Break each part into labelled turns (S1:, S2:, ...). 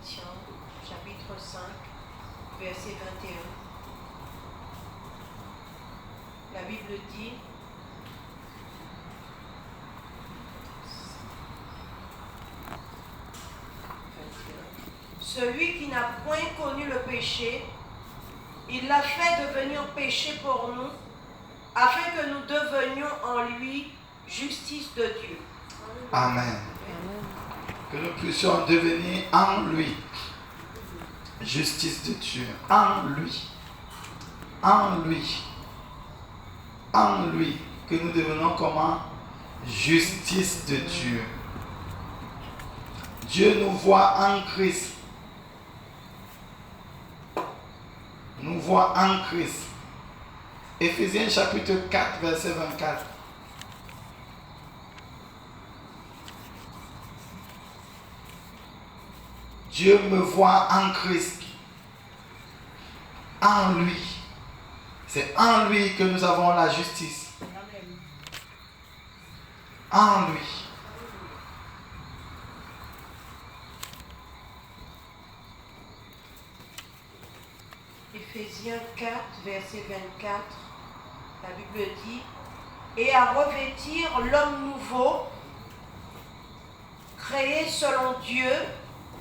S1: Corinthiens, chapitre 5, verset 21. La Bible dit: celui qui n'a point connu le péché, il l'a fait devenir péché pour nous, afin que nous devenions en lui justice de Dieu.
S2: Amen. Que nous puissions devenir en lui justice de Dieu. En lui. En lui. En lui. Que nous devenons comment? Justice de Dieu. Dieu nous voit en Christ. Nous voit en Christ. Éphésiens chapitre 4, verset 24. Dieu me voit en Christ. En lui. C'est en lui que nous avons la justice. En lui.
S1: Éphésiens 4, verset 24, la Bible dit: et à revêtir l'homme nouveau, créé selon Dieu,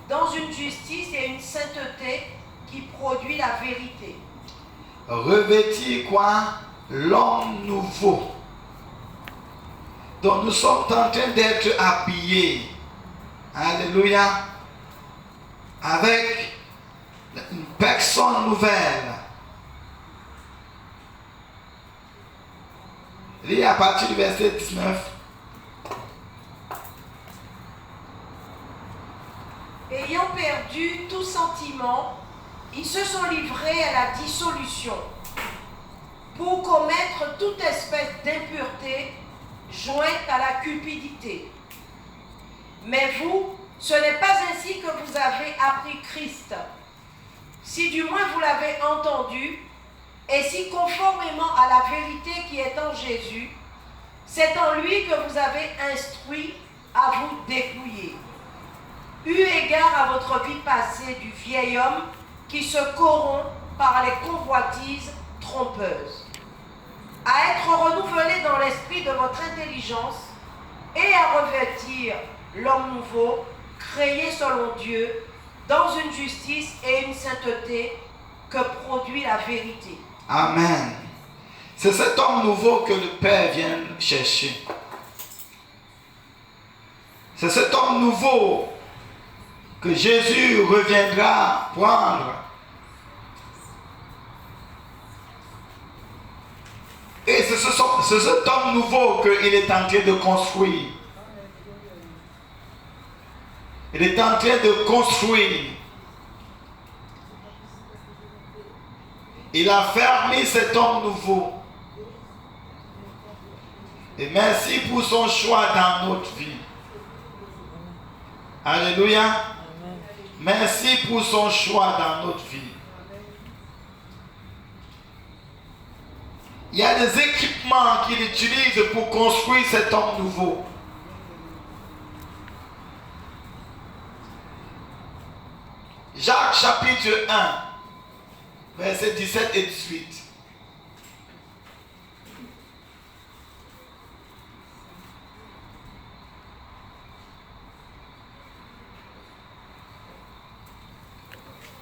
S1: dans une justice et une sainteté qui produit la vérité.
S2: Revêtir quoi? L'homme nouveau. Donc nous sommes en train d'être habillés. Alléluia. Avec une personne nouvelle. Lis à partir du verset 19.
S1: Ayant perdu tout sentiment, ils se sont livrés à la dissolution pour commettre toute espèce d'impureté jointe à la cupidité. Mais vous, ce n'est pas ainsi que vous avez appris Christ. Si du moins vous l'avez entendu, et si conformément à la vérité qui est en Jésus, c'est en lui que vous avez instruit à vous dépouiller. Eu égard à votre vie passée du vieil homme qui se corrompt par les convoitises trompeuses, à être renouvelé dans l'esprit de votre intelligence et à revêtir l'homme nouveau, créé selon Dieu, dans une justice et une sainteté que produit la vérité.
S2: Amen. C'est cet homme nouveau que le Père vient chercher. C'est cet homme nouveau que Jésus reviendra prendre. Et c'est cet homme nouveau qu'il est en train de construire. Il est en train de construire. Il a fermé cet homme nouveau. Et merci pour son choix dans notre vie. Alléluia. Merci pour son choix dans notre vie. Il y a des équipements qu'il utilise pour construire cet homme nouveau. Jacques chapitre 1, versets 17 et 18.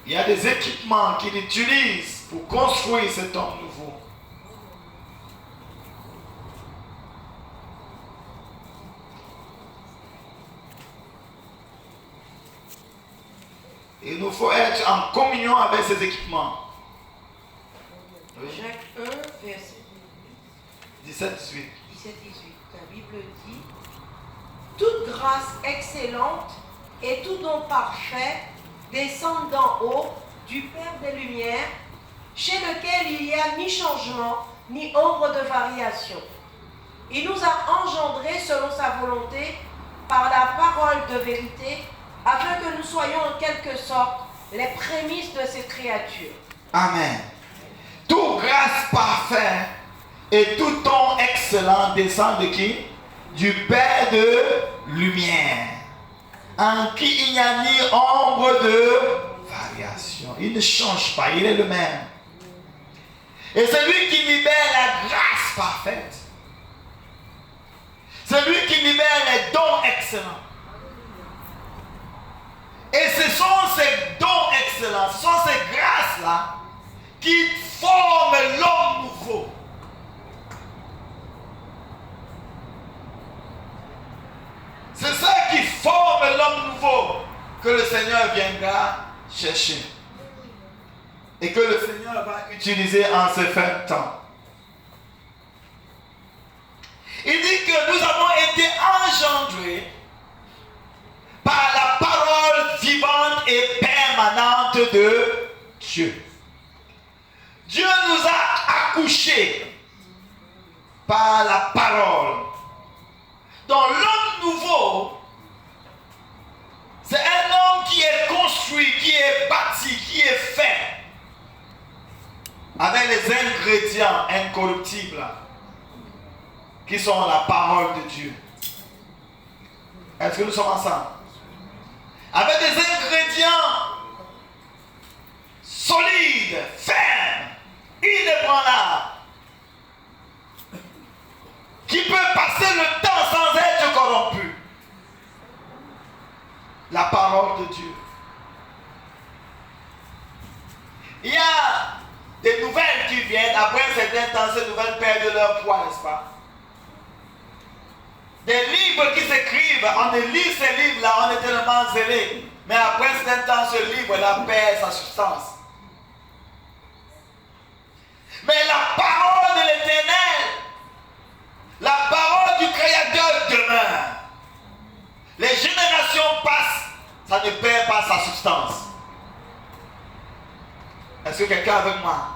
S2: Il y a des équipements qu'il utilise pour construire cet homme nouveau. Il nous faut être en communion avec ces équipements.
S1: Oui. Jacques 1, verset
S2: 17-18.
S1: 17-18. La Bible dit: toute grâce excellente et tout don parfait descend d'en haut du Père des Lumières, chez lequel il n'y a ni changement, ni ombre de variation. Il nous a engendrés selon sa volonté par la parole de vérité, afin que nous soyons en quelque sorte les prémices de ces créatures.
S2: Amen. Toute grâce parfaite et tout don excellent descend de qui? Du Père de lumière. en qui il n'y a ni ombre de variation. Il ne change pas, il est le même. Et c'est lui qui libère la grâce parfaite. C'est lui qui libère les dons excellents. Et ce sont ces dons excellents, ce sont ces grâces-là qui forment l'homme nouveau. C'est ça qui forme l'homme nouveau que le Seigneur viendra chercher. Et que le Seigneur va utiliser en ce fin temps. Il dit que nous avons été engendrés par la parole vivante et permanente de Dieu. Dieu nous a accouchés par la parole. Donc l'homme nouveau, c'est un homme qui est construit, qui est bâti, qui est fait avec les ingrédients incorruptibles qui sont la parole de Dieu. Est-ce que nous sommes ensemble? Avec des ingrédients solides, fermes, inébranlables, qui peut passer le temps sans être corrompu. La parole de Dieu. Il y a des nouvelles qui viennent, après un certain temps, ces nouvelles perdent leur poids, n'est-ce pas? Des livres qui s'écrivent, on lit ces livres-là, on est tellement zélé. Mais après un certain temps, ce livre-là perd sa substance. Mais la parole de l'Éternel, la parole du Créateur demeure. Les générations passent, ça ne perd pas sa substance. Est-ce que quelqu'un est avec moi?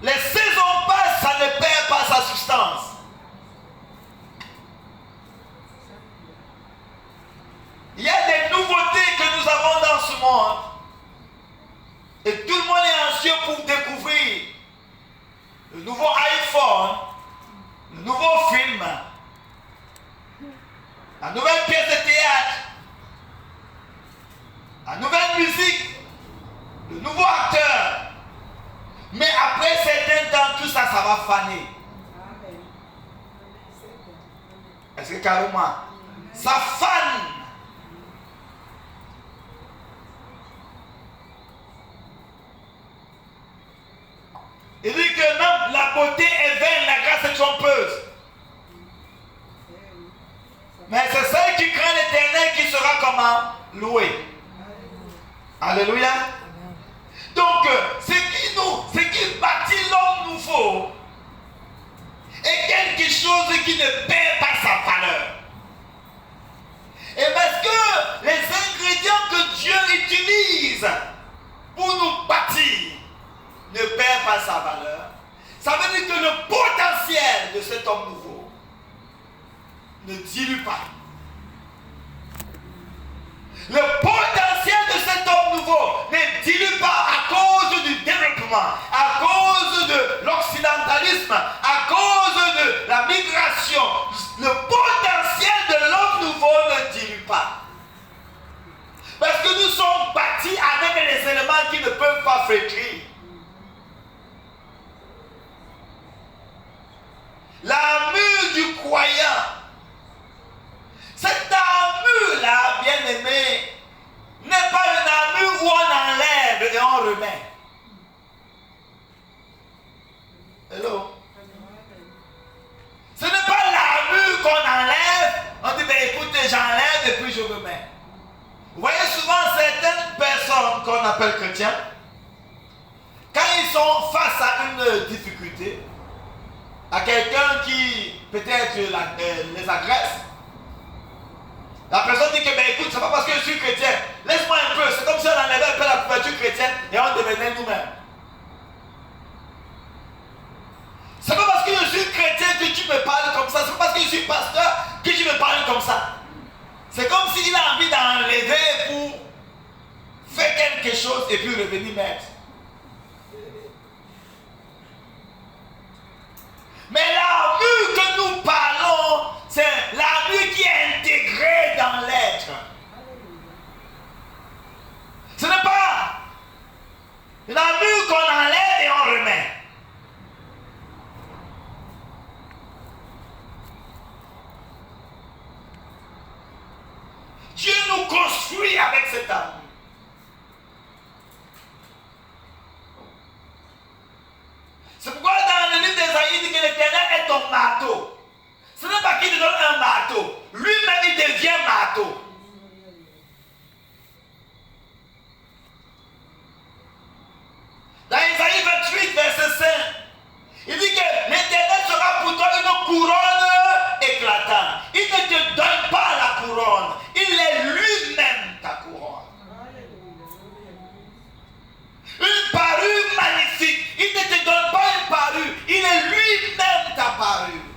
S2: Les saisons passent, ça ne perd pas sa substance. Il y a des nouveautés que nous avons dans ce monde. Et tout le monde est anxieux pour découvrir le nouveau iPhone, le nouveau film, la nouvelle pièce de théâtre, la nouvelle musique, le nouveau acteur. Mais après certains temps, tout ça, ça va faner. Est-ce que carrément, ça fane? Il dit que même la beauté est vaine, la grâce est trompeuse. Mais c'est celle qui craint l'Éternel qui sera comment? Loué. Alléluia. Donc, ce qui bâtit l'homme nouveau est quelque chose qui ne perd pas sa valeur. Et parce que les ingrédients que Dieu utilise pour nous bâtir ne perd pas sa valeur, ça veut dire que le potentiel de cet homme nouveau ne dilue pas. Le potentiel de cet homme nouveau ne dilue pas à cause du développement, à cause de l'occidentalisme, à cause de la migration. Le potentiel de l'homme nouveau ne dilue pas. Parce que nous sommes bâtis avec les éléments qui ne peuvent pas flétrir. L'armure du croyant, cette armure-là, bien aimé, n'est pas une armure où on enlève et on remet. Hello? Ce n'est pas l'armure qu'on enlève, on dit, ben écoutez, j'enlève et puis je remets. Vous voyez souvent certaines personnes qu'on appelle chrétiens, quand ils sont face à une difficulté, à quelqu'un qui peut-être les agresse, la personne dit que ben écoute, c'est pas parce que je suis chrétien, laisse-moi un peu, c'est comme si on enlevait un peu la couverture chrétienne et on devenait nous-mêmes. C'est pas parce que je suis chrétien que tu me parles comme ça, c'est pas parce que je suis pasteur que tu me parles comme ça. C'est comme s'il a envie d'enlever pour faire quelque chose et puis revenir mettre. Mais l'armure que nous parlons, c'est l'armure qui est intégrée dans l'être. avec cette armure. C'est pourquoi dans le livre d'Ésaïe, il dit que l'Éternel est ton marteau. Ce n'est pas qu'il te donne un marteau. Lui-même, il devient marteau. Dans Ésaïe 28, verset 5, il dit que l'Éternel sera pour toi une couronne éclatante. Il ne te donne pas la couronne. Il est lui-même ta couronne. Une parure magnifique. Il ne te donne pas une parure. Il est lui-même ta parure.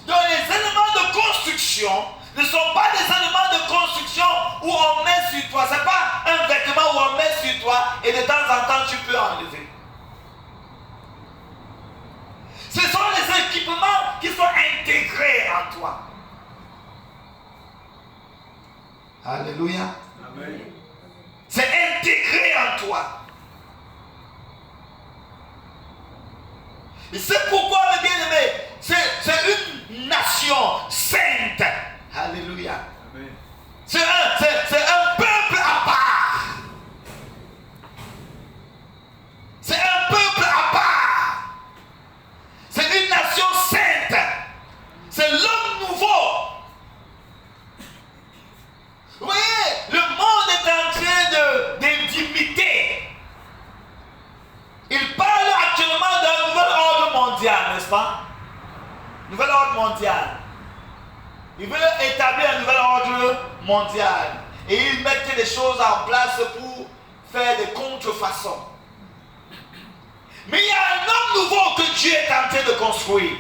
S2: Donc les éléments de construction ne sont pas des éléments de construction où on met sur toi. Ce n'est pas un vêtement où on met sur toi et de temps en temps tu peux enlever. Ce sont les équipements qui sont intégrés en toi. Alléluia. Amen. C'est intégré en toi. Et c'est pourquoi, mes bien-aimés, c'est une nation sainte. Alléluia. Amen. C'est un peuple à part. C'est un peuple à part. C'est une nation sainte. C'est l'homme nouveau. Vous voyez, le monde est en train d'imiter. Il parle actuellement d'un nouvel ordre mondial, n'est-ce pas? Nouvel ordre mondial. Ils veulent établir un nouvel ordre mondial. Et ils mettent des choses en place pour faire des contrefaçons. Mais il y a un homme nouveau que Dieu est en train de construire.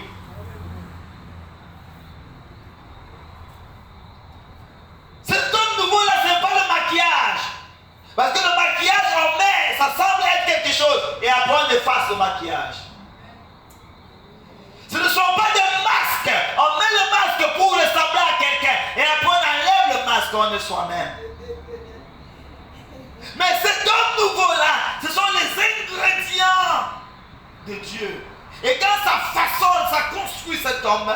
S2: Cet homme nouveau-là, ce n'est pas le maquillage. Parce que le maquillage, on met, ça semble être quelque chose. Et après, on efface le maquillage. Ce ne sont pas des masques. On met le masque pour ressembler à quelqu'un. Et après, on enlève le masque, on est soi-même. Mais cet homme nouveau-là, ce sont les ingrédients de Dieu. Et quand ça façonne, ça construit cet homme,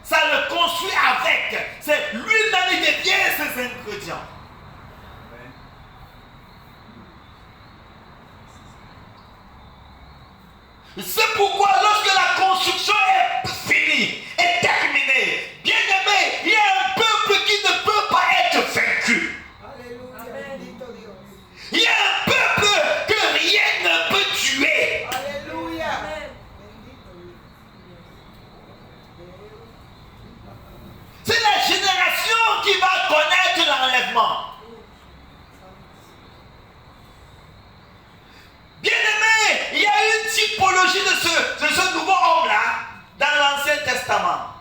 S2: ça le construit avec. C'est lui-même qui devient ces ingrédients. C'est pourquoi lorsque la construction est finie, est terminée, bien aimé, il y a un peuple qui ne peut pas être vaincu. Alléluia. Il y a un peuple que rien ne peut tuer. Alléluia. C'est la génération qui va connaître l'enlèvement. Bien-aimé, il y a une typologie de ce nouveau homme-là dans l'Ancien Testament.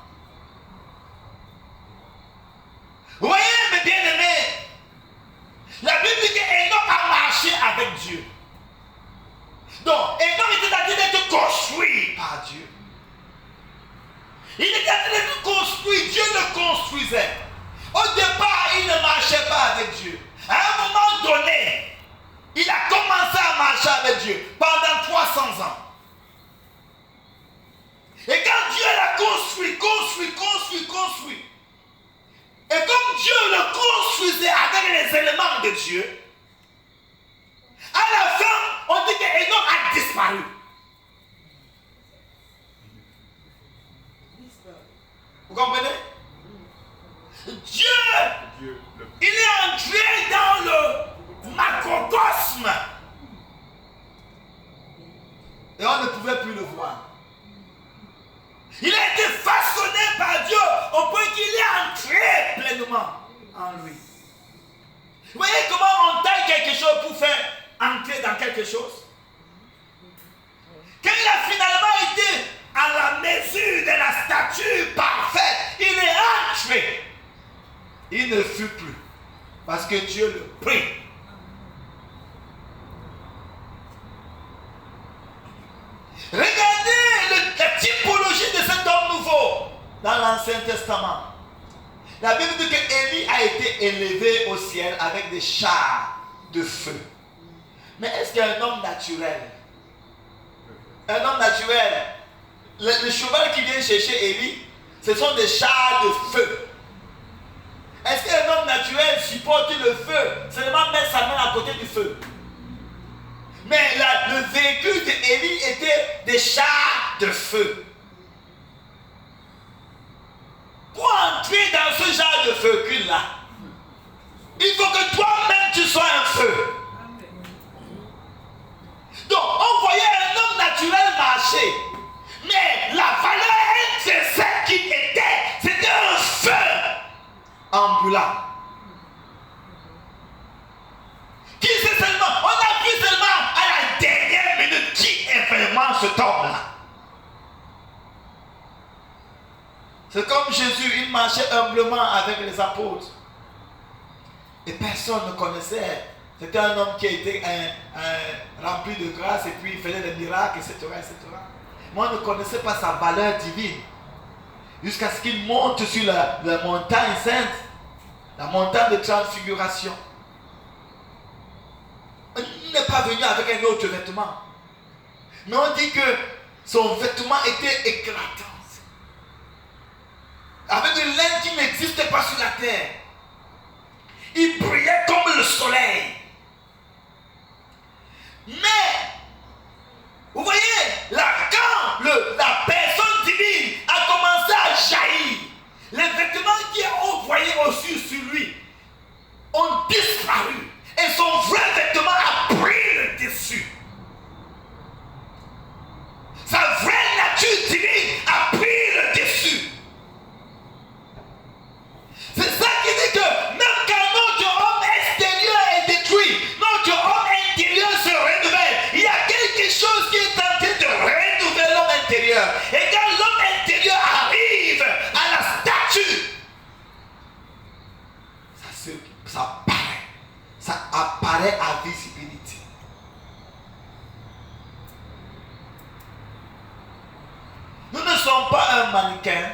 S2: Vous voyez, mes bien-aimés, la Bible dit qu'Enoch a marché avec Dieu. Donc, Enoch était en train d'être construit par Dieu. Il était en train d'être construit, Dieu le construisait. Au départ, il ne marchait pas avec Dieu. À un moment donné, il a commencé à marcher avec Dieu pendant 300 ans. Et quand Dieu l'a construit, et comme Dieu le construisait avec les éléments de Dieu, à la fin, on dit qu'Enoch a disparu. Vous comprenez? Dieu, il est entré dans le macrocosme. Et on ne pouvait plus le voir. Il a été façonné par Dieu au point qu'il est entré pleinement en lui. Vous voyez comment on taille quelque chose pour faire entrer dans quelque chose? Quand il a finalement été à la mesure de la stature parfaite, il est entré. Il ne fut plus. Parce que Dieu le prit. Regardez la typologie de cet homme nouveau dans l'Ancien Testament. La Bible dit qu'Élie a été élevé au ciel avec des chars de feu. Mais est-ce qu'il y a un homme naturel? Un homme naturel. Le cheval qui vient chercher Élie, ce sont des chars de feu. Est-ce qu'il y a un homme supporte le feu, seulement mettre sa main à côté du feu. Mais le véhicule d'Élie était des chars de feu. Pour entrer dans ce genre de véhicule-là, il faut que toi-même tu sois un feu. Donc, on voyait un homme naturel marcher. Mais la valeur, c'est celle qui était. C'était un feu ambulant. Qui c'est seulement? On a vu seulement à la dernière minute qui est vraiment cet homme-là. C'est comme Jésus, il marchait humblement avec les apôtres. Et personne ne connaissait. C'était un homme qui était rempli de grâce et puis il faisait des miracles, etc., etc. Mais on ne connaissait pas sa valeur divine. Jusqu'à ce qu'il monte sur la montagne sainte, la montagne de transfiguration. Il n'est pas venu avec un autre vêtement. Mais on dit que son vêtement était éclatant. Avec une laine qui n'existait pas sur la terre. Il brillait comme le soleil. Mais, vous voyez, là, quand la personne divine a commencé à jaillir, les vêtements qu'on voyait au-dessus sur lui ont disparu. Et son vrai vêtement a pris le dessus. Sa vraie nature divine a pris le dessus. C'est ça qui dit que même quand notre homme extérieur est détruit, notre homme intérieur se renouvelle. Il y a quelque chose qui est en train de renouveler l'homme intérieur. Et quand l'homme intérieur arrive à la statue, ça apparaît à visibilité. Nous ne sommes pas un mannequin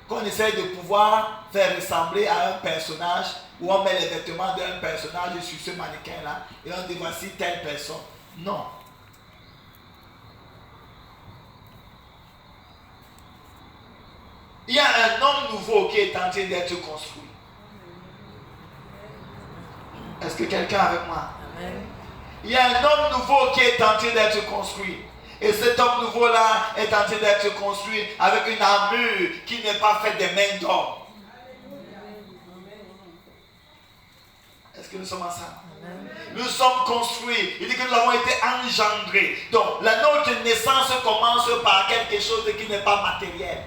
S2: qu'on essaie de pouvoir faire ressembler à un personnage, où on met les vêtements d'un personnage sur ce mannequin-là et on dit voici telle personne. Non. Il y a un homme nouveau qui est en train d'être construit. Est-ce que quelqu'un est avec moi? Amen. Il y a un homme nouveau qui est en train d'être construit. Et cet homme nouveau-là est en train d'être construit avec une armure qui n'est pas faite des mains d'homme. Est-ce que nous sommes ensemble? Nous sommes construits. Il dit que nous avons été engendrés. Donc, notre naissance commence par quelque chose qui n'est pas matériel.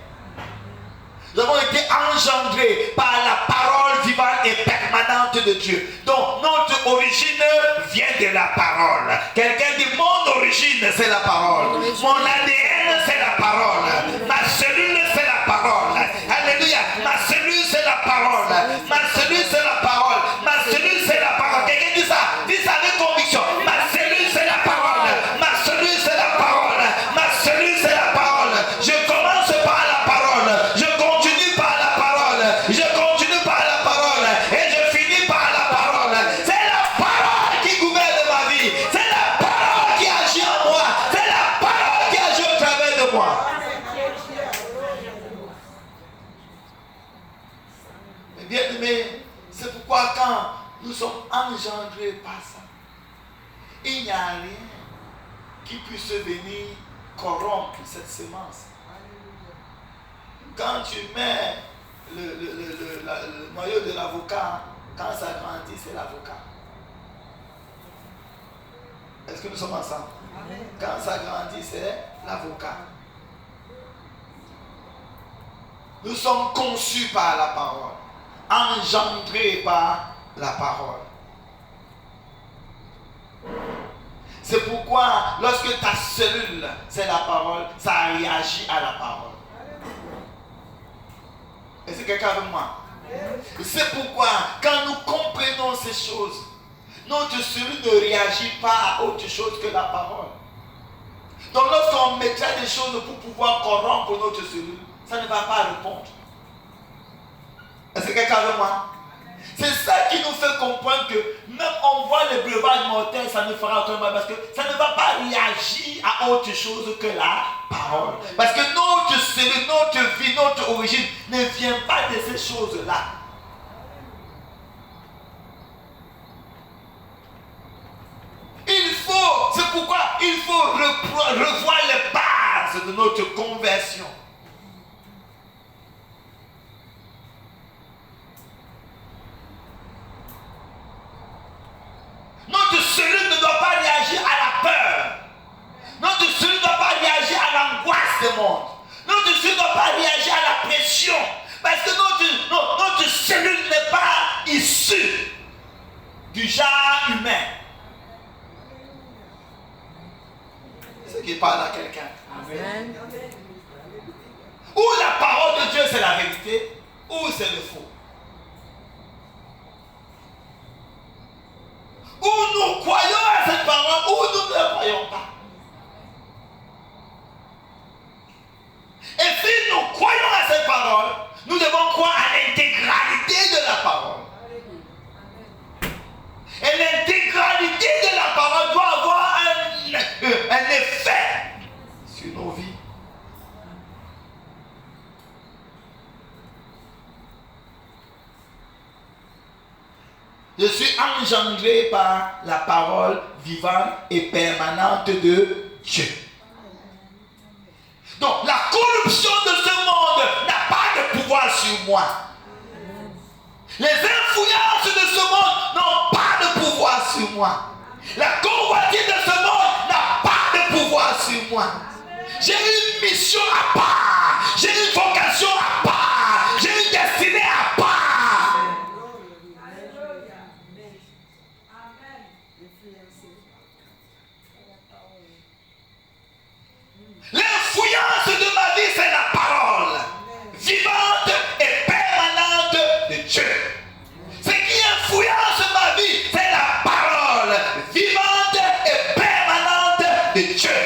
S2: Nous avons été engendrés par la parole vivante et permanente de Dieu. Donc notre origine vient de la parole. Quelqu'un dit mon origine c'est la parole. Mon ADN c'est la parole. Ma cellule c'est la parole. Alléluia. Ma cellule c'est la parole. Ma cellule c'est la parole. Ma cellule c'est la parole. Quelqu'un dit ça. Dis ça avec conviction. Ma cellule c'est la parole. Ma cellule c'est la parole. Ma cellule c'est la parole. Je commence par la parole. Je continue par la parole. Je continue par la parole. Et je finis par la parole. C'est la parole qui gouverne ma vie. C'est la parole qui agit en moi. C'est la parole qui agit au travers de moi. Mais bien aimé, c'est pourquoi quand nous sommes engendrés par ça, il n'y a rien qui puisse venir corrompre cette sémence. Quand tu mets le noyau de l'avocat, quand ça grandit, c'est l'avocat. Est-ce que nous sommes ensemble? Quand ça grandit, c'est l'avocat. Nous sommes conçus par la parole, engendrés par la parole. C'est pourquoi, lorsque ta cellule, c'est la parole, ça réagit à la parole. Est-ce que quelqu'un avec moi? C'est pourquoi, quand nous comprenons ces choses, notre cellule ne réagit pas à autre chose que la parole. Donc, lorsqu'on mettra des choses pour pouvoir corrompre notre cellule, ça ne va pas répondre. Est-ce que quelqu'un avec moi? C'est ça qui nous fait comprendre que même on voit le breuvage mortel, ça ne fera autrement parce que ça ne va pas réagir à autre chose que la parole. Parce que notre cellule, notre vie, notre origine ne vient pas de ces choses-là. revoir les bases de notre conversion. Notre cellule ne doit pas réagir à la peur. Notre cellule ne doit pas réagir à l'angoisse du monde. Notre cellule ne doit pas réagir à la pression. Parce que notre cellule n'est pas issue du genre humain. C'est ce qui parle à quelqu'un. Amen. Ou la parole de Dieu c'est la vérité, ou c'est le faux. Ou nous croyons à cette parole, ou nous ne croyons pas. Et si nous croyons à cette parole, nous devons croire à l'intégralité de la parole. Et l'intégralité de la parole doit avoir un effet sur nos vies. Je suis engendré par la parole vivante et permanente de Dieu. Donc la corruption de ce monde n'a pas de pouvoir sur moi. Les influences de ce monde n'ont pas de pouvoir sur moi. La convoitise de ce monde n'a pas de pouvoir sur moi. J'ai une mission à part. J'ai une vocation à part. J'ai une destinée à part. L'influence de ma vie, c'est la parole vivante et permanente de Dieu. Ce qui influence ma vie, c'est la parole vivante et permanente de Dieu.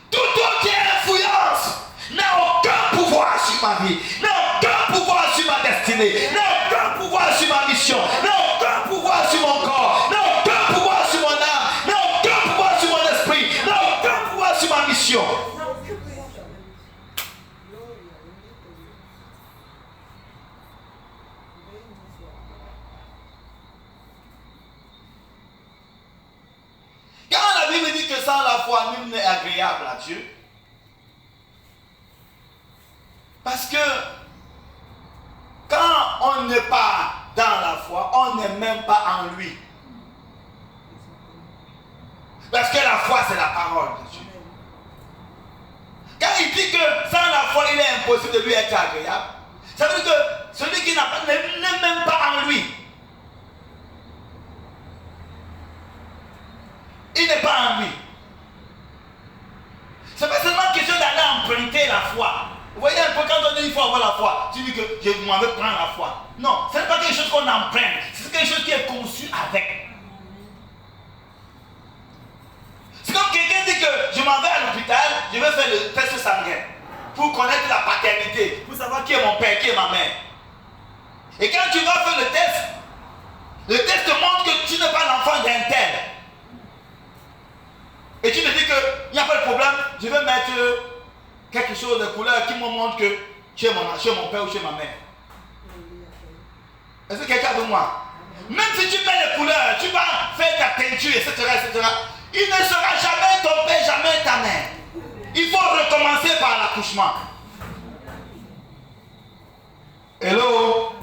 S2: Toute autre influence n'a aucun pouvoir sur ma vie, n'a aucun pouvoir sur ma destinée, n'a aucun pouvoir sur ma mission, n'a aucun pouvoir sur mon corps, n'a aucun pouvoir sur mon âme, n'a aucun pouvoir sur mon esprit, n'a aucun pouvoir sur ma mission. Quand la Bible dit que sans la foi, nul n'est agréable à Dieu, parce que quand on n'est pas dans la foi, on n'est même pas en lui. Parce que la foi, c'est la parole de Dieu. Quand il dit que sans la foi, il est impossible de lui être agréable, ça veut dire que celui qui n'est même pas en lui, il n'est pas en lui. C'est pas seulement question d'aller emprunter la foi. Vous voyez un peu, quand on dit qu'il faut avoir la foi, tu dis que je m'en vais prendre la foi. Non, ce n'est pas quelque chose qu'on emprunte, c'est quelque chose qui est conçu avec. C'est comme quelqu'un dit que je m'en vais à l'hôpital, je vais faire le test sanguin pour connaître la paternité, pour savoir qui est mon père, qui est ma mère. Et quand tu vas faire le test montre que tu n'es pas l'enfant d'un tel. Et tu te dis qu'il n'y a pas de problème, je vais mettre quelque chose de couleur qui me montre que tu es mon père ou tu es ma mère. Est-ce que quelqu'un veut moi? Même si tu mets les couleurs, tu vas faire ta peinture, etc., il ne sera jamais ton père, jamais ta mère. Il faut recommencer par l'accouchement. Hello?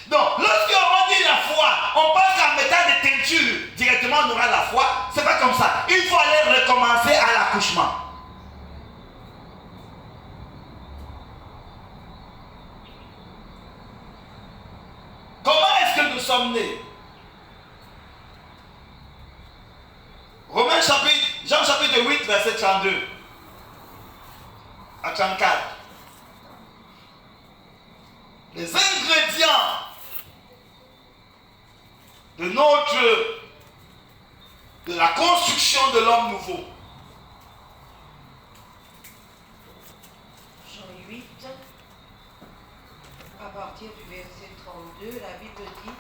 S2: Donc, lorsqu'on dit la foi, on pense qu'en mettant des teintures, directement on aura la foi. C'est pas comme ça. Il faut aller recommencer à l'accouchement. Comment est-ce que nous sommes nés? Jean chapitre 8, verset 32 à 34. Les ingrédients de la construction de l'homme nouveau.
S1: Jean 8, à partir du verset 32, la Bible dit: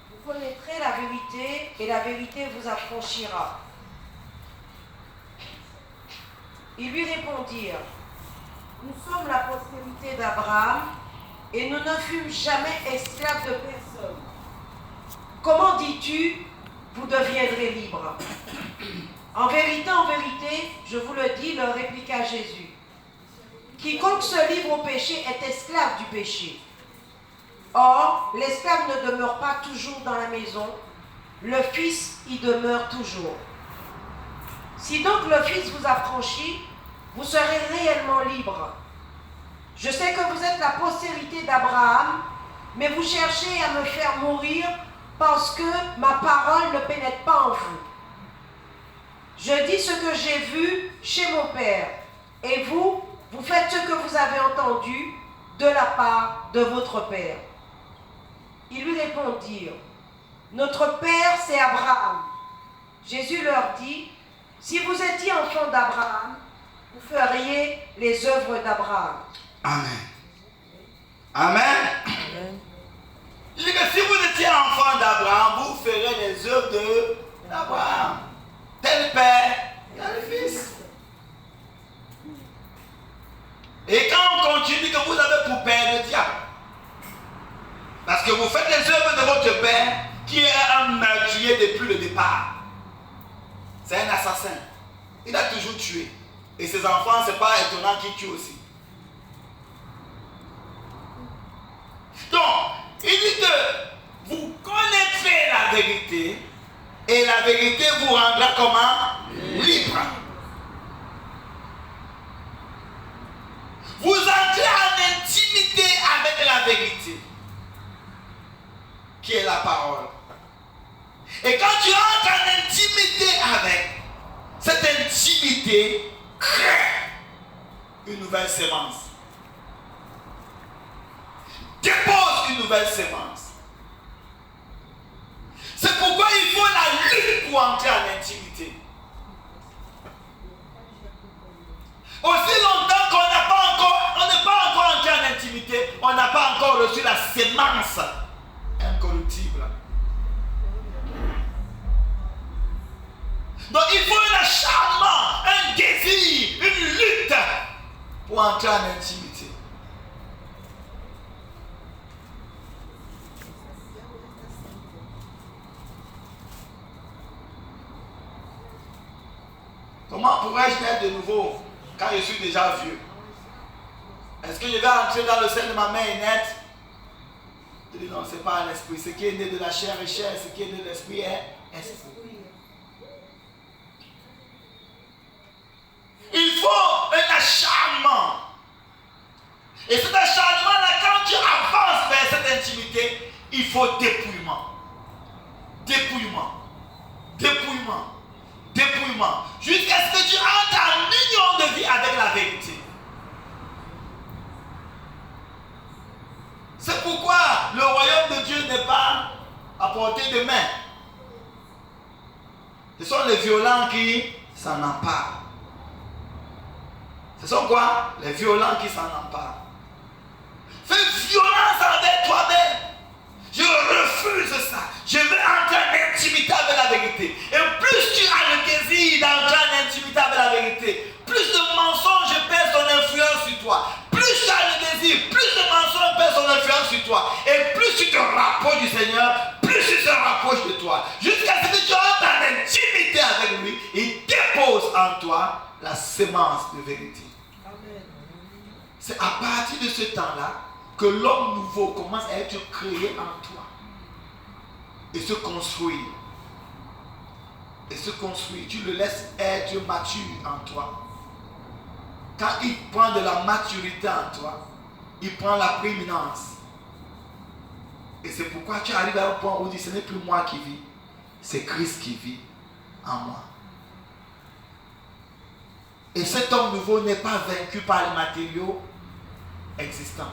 S1: vous connaîtrez la vérité et la vérité vous affranchira. Ils lui répondirent: nous sommes la postérité d'Abraham et nous ne fûmes jamais esclaves de personne. Comment dis-tu, vous deviendrez libres. En vérité, je vous le dis, leur répliqua Jésus. Quiconque se livre au péché est esclave du péché. Or, l'esclave ne demeure pas toujours dans la maison, le Fils y demeure toujours. Si donc le Fils vous affranchit, vous serez réellement libres. Je sais que vous êtes la postérité d'Abraham, mais vous cherchez à me faire mourir parce que ma parole ne pénètre pas en vous. Je dis ce que j'ai vu chez mon Père, et vous faites ce que vous avez entendu de la part de votre Père. Ils lui répondirent, notre Père c'est Abraham. Jésus leur dit, si vous étiez enfants d'Abraham, vous feriez les œuvres d'Abraham.
S2: Amen. Amen. Il dit que si vous étiez enfant d'Abraham, vous ferez les œuvres d'Abraham. Tel père, tel fils. Et quand on continue que vous avez pour père le diable, parce que vous faites les œuvres de votre père, qui est un meurtrier depuis le départ. C'est un assassin. Il a toujours tué. Et ses enfants, ce n'est pas étonnant qu'il tue aussi. Donc, il dit que vous connaîtrez la vérité et la vérité vous rendra comment? Libre. Vous entrez en intimité avec la vérité, qui est la parole. Et quand tu entres en intimité avec, cette intimité crée une nouvelle sémence. Dépose une nouvelle sémence. C'est pourquoi il faut la lutte pour entrer en intimité. Aussi longtemps qu'on n'est pas encore entré en intimité, on n'a pas encore reçu la sémence incorruptible. Donc il faut un acharnement, un désir, une lutte pour entrer en intimité. Comment pourrais-je naître de nouveau quand je suis déjà vieux? Est-ce que je vais entrer dans le sein de ma mère et naître? Je dis non, ce n'est pas un esprit. Ce qui est né de la chair est chair, ce qui est né de l'esprit est esprit. Il faut un acharnement. Et cet acharnement-là, quand tu avances vers cette intimité, il faut dépouillement. Dépouillement. Dépouillement. Dépouillement. Jusqu'à ce que tu entres en union de vie avec la vérité. C'est pourquoi le royaume de Dieu n'est pas à portée de main. Ce sont les violents qui s'en emparent. Ce sont quoi? Les violents qui s'en emparent. Fais violence envers toi-même. Je refuse ça. Je veux entrer en intimité avec la vérité. Et plus tu as le désir d'entrer en intimité avec la vérité, plus de mensonges perdent son influence sur toi. Plus tu as le désir, plus de mensonges perdent son influence sur toi. Et plus tu te rapproches du Seigneur, plus il se rapproche de toi. Jusqu'à ce que tu entres en intimité avec lui, il dépose en toi la sémence de vérité. C'est à partir de ce temps-là que l'homme nouveau commence à être créé en toi. Et se construire. Et se construire. Tu le laisses être mature en toi. Quand il prend de la maturité en toi, il prend la prééminence. Et c'est pourquoi tu arrives à un point où tu dis, ce n'est plus moi qui vis, c'est Christ qui vit en moi. Et cet homme nouveau n'est pas vaincu par les matériaux existants.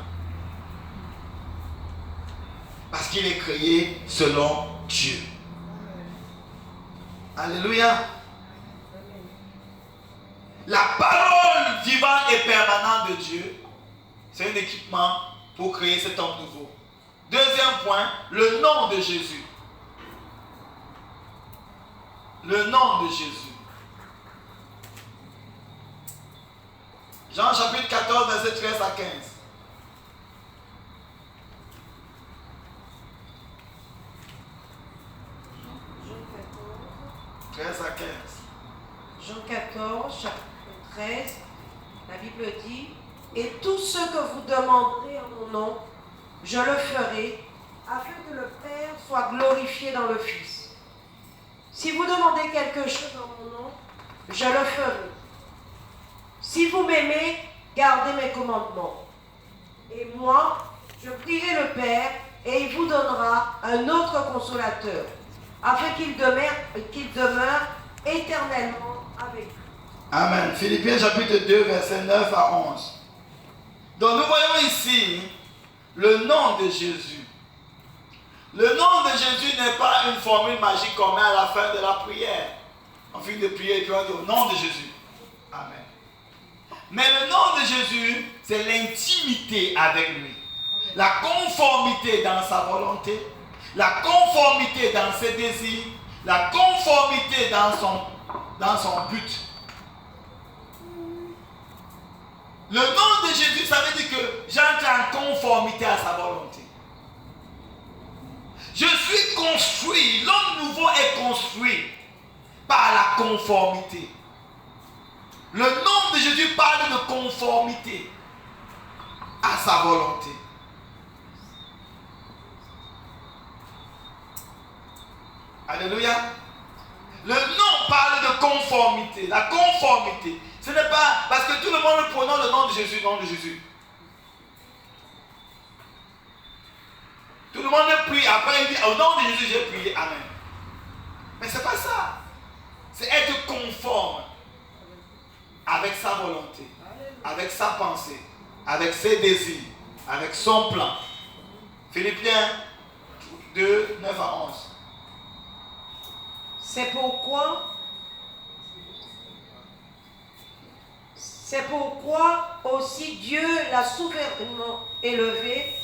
S2: Parce qu'il est créé selon Dieu. Alléluia. La parole vivante et permanente de Dieu, c'est un équipement pour créer cet homme nouveau. Deuxième point, le nom de Jésus. Le nom de Jésus. Jean chapitre 14, verset 13 à 15.
S1: nom, je le ferai, afin que le Père soit glorifié dans le Fils. Si vous demandez quelque chose en mon nom, je le ferai. Si vous m'aimez, gardez mes commandements. Et moi, je prierai le Père, et il vous donnera un autre consolateur, afin qu'il demeure éternellement avec vous.
S2: Amen. Philippiens chapitre 2, versets 9 à 11. Donc nous voyons ici le nom de Jésus. Le nom de Jésus n'est pas une formule magique qu'on met à la fin de la prière. On finit de prier et puis on dit au nom de Jésus. Amen. Mais le nom de Jésus, c'est l'intimité avec lui. La conformité dans sa volonté, la conformité dans ses désirs, la conformité dans son but. Le nom de Jésus, ça veut dire que j'entre en conformité à sa volonté. Je suis construit, l'homme nouveau est construit par la conformité. Le nom de Jésus parle de conformité à sa volonté. Alléluia. Le nom parle de conformité. La conformité, ce n'est pas parce que tout le monde prononce le nom de Jésus, nom de Jésus. Tout le monde prie, après il dit au nom de Jésus j'ai prié, amen. Mais ce n'est pas ça. C'est être conforme avec sa volonté, avec sa pensée, avec ses désirs, avec son plan. Philippiens 2, 9 à 11.
S1: C'est pourquoi aussi Dieu l'a souverainement élevé.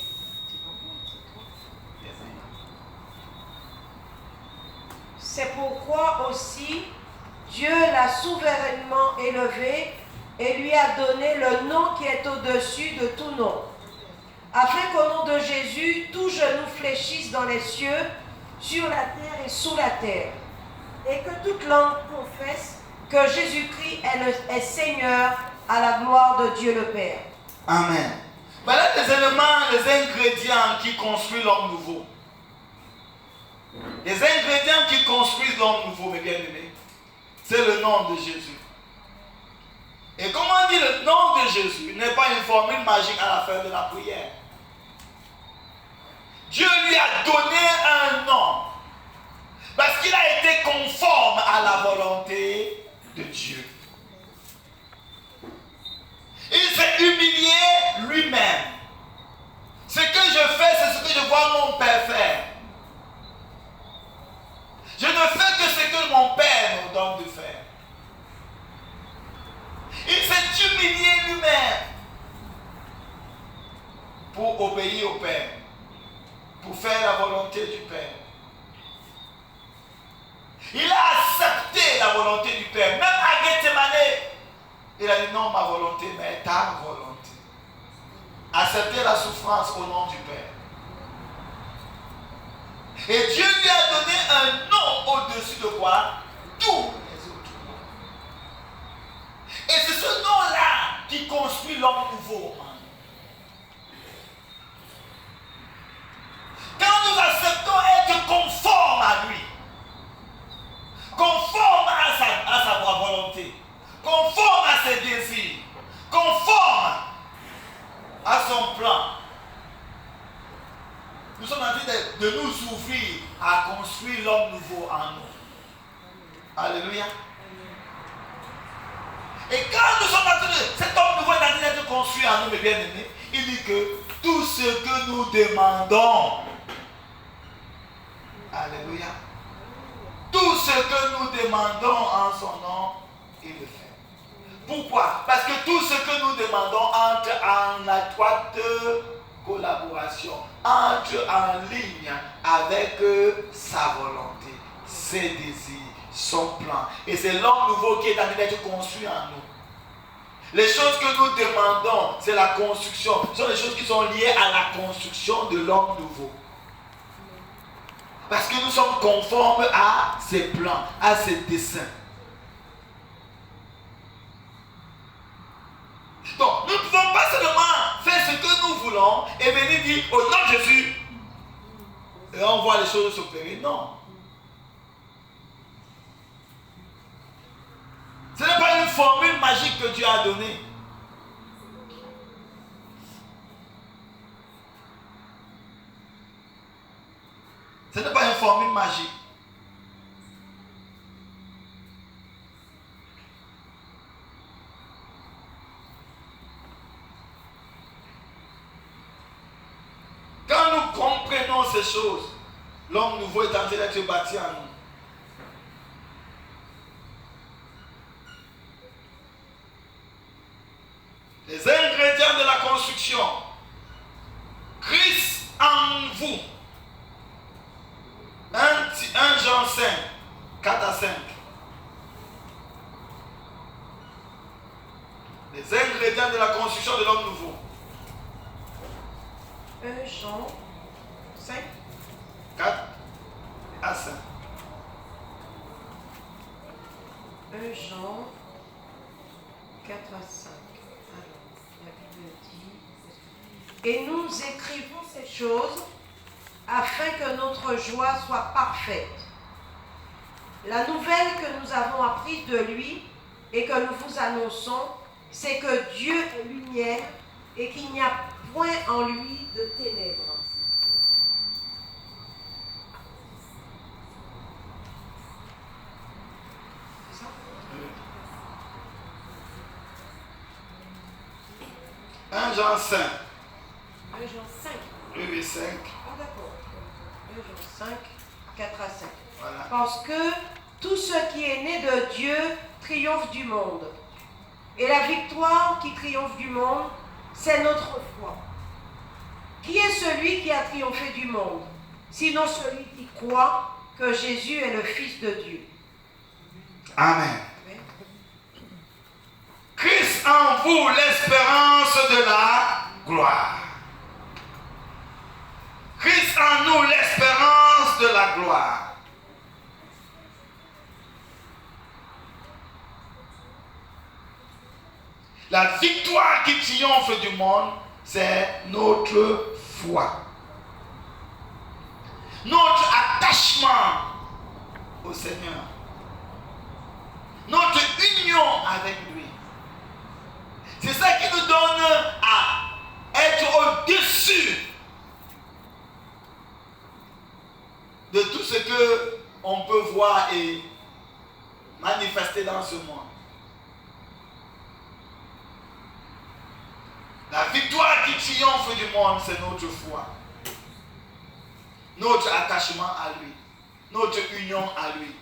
S1: C'est pourquoi aussi Dieu l'a souverainement élevé et lui a donné le nom qui est au-dessus de tout nom, afin qu'au nom de Jésus, tout genou fléchisse dans les cieux, sur la terre et sous la terre, et que toute langue confesse que Jésus-Christ est Seigneur, à la gloire de Dieu le Père.
S2: Amen. Voilà les éléments, les ingrédients qui construisent l'homme nouveau. Les ingrédients qui construisent l'homme nouveau, mes bien-aimés, c'est le nom de Jésus. Et comme on dit, le nom de Jésus n'est pas une formule magique à la fin de la prière. Dieu lui a donné un nom parce qu'il a été conforme à la volonté de Dieu. Il s'est humilié lui-même. Ce que je fais, c'est ce que je vois mon Père faire. Je ne fais que ce que mon Père me donne de faire. Il s'est humilié lui-même pour obéir au Père, pour faire la volonté du Père. Il a accepté la volonté du Père. Même à Gethsemane, il a dit non, ma volonté, mais ta volonté. Accepter la souffrance au nom du Père. Et Dieu lui a donné un nom au-dessus de quoi? Tous les autres noms. Et c'est ce nom-là qui construit l'homme nouveau. Quand nous acceptons être conformes à lui, conformes à sa volonté, conformes à ses désirs, conformes à son plan, nous sommes en train de nous ouvrir à construire l'homme nouveau en nous. Alléluia. Et quand nous sommes en train de... Cet homme nouveau est en train d'être construit en nous, mes bien-aimés, il dit que tout ce que nous demandons, alléluia, tout ce que nous demandons en son nom, il le fait. Pourquoi? Parce que tout ce que nous demandons entre en étroite collaboration, entre en ligne avec sa volonté, ses désirs, son plan. Et c'est l'homme nouveau qui est en train d'être construit en nous. Les choses que nous demandons, c'est la construction. Ce sont les choses qui sont liées à la construction de l'homme nouveau. Parce que nous sommes conformes à ses plans, à ses desseins. Donc, nous ne pouvons pas seulement faire ce que nous voulons et venir dire au nom de Jésus, et on voit les choses s'opérer. Non. Ce n'est pas une formule magique que Dieu a donnée. Ce n'est pas une formule magique. Quand nous comprenons ces choses, l'homme nouveau est en train d'être bâti en nous. Les ingrédients de la construction. Christ en vous. 1 Jean 5, 4 à 5. Les ingrédients de la construction de l'homme nouveau.
S1: 1 Jean 5,
S2: 4 à 5.
S1: 1 Jean 4 à 5. Alors, la Bible dit: et nous écrivons ces choses afin que notre joie soit parfaite. La nouvelle que nous avons apprise de lui et que nous vous annonçons, c'est que Dieu est lumière et qu'il n'y a point en lui de ténèbres. C'est ça?
S2: 1 Jean 5.
S1: 1 Jean 5.
S2: Oui, 5.
S1: Ah d'accord. 1 Jean 5, 4 à 5.
S2: Voilà.
S1: Parce que tout ce qui est né de Dieu triomphe du monde. Et la victoire qui triomphe du monde, c'est notre foi. Qui est celui qui a triomphé du monde, sinon celui qui croit que Jésus est le Fils de Dieu?
S2: Amen. Christ en vous, l'espérance de la gloire. Christ en nous, l'espérance de la gloire. La victoire qui triomphe du monde, c'est notre foi. Notre attachement au Seigneur. Notre union avec lui. C'est ça qui nous donne à être au-dessus de tout ce que on peut voir et manifester dans ce monde. La victoire qui triomphe du monde, c'est notre foi. Notre attachement à lui. Notre union à lui.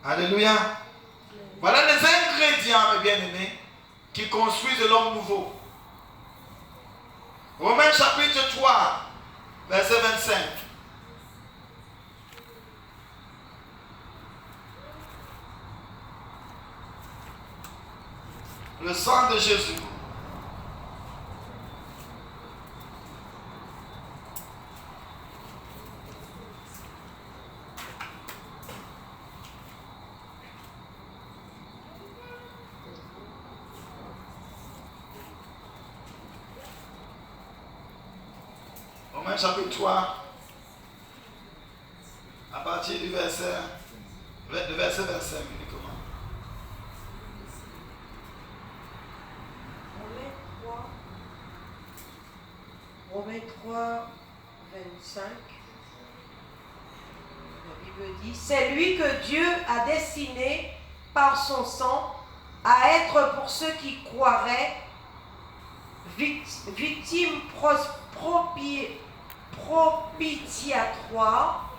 S2: Alléluia. Voilà les ingrédients, mes bien-aimés, qui construisent l'homme nouveau. Romains chapitre 3, verset 25. Le sang de Jésus. Romains chapitre 3, à partir du verset 25 uniquement.
S1: Romains 3, 25. La Bible dit: c'est lui que Dieu a destiné par son sang à être pour ceux qui croiraient victime propitiatoire,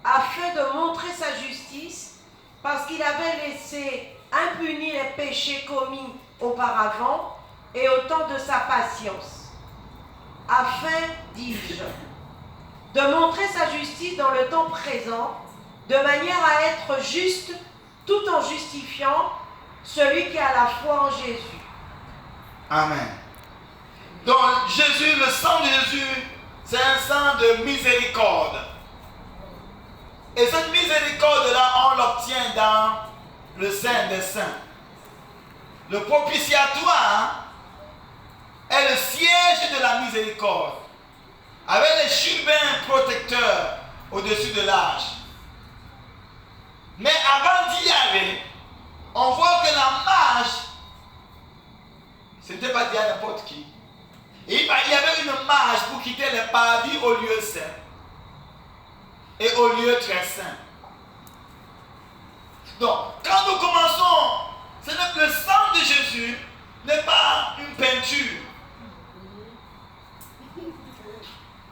S1: afin de montrer sa justice, parce qu'il avait laissé impunis les péchés commis auparavant et au temps de sa patience, afin, dis-je, de montrer sa justice dans le temps présent, de manière à être juste tout en justifiant celui qui a la foi en Jésus.
S2: Amen. Donc Jésus, le sang de Jésus, c'est un sang de miséricorde. Et cette miséricorde-là, on l'obtient dans le Saint des Saints. Le propitiatoire est le siège de la miséricorde, avec les chérubins protecteurs au-dessus de l'arche. Mais avant d'y aller, on voit que la marche, ce n'était pas dit à n'importe qui. Et il y avait une marche pour quitter les parvis au lieu saint et au lieu très saint. Donc, quand nous commençons, le sang de Jésus n'est pas une peinture.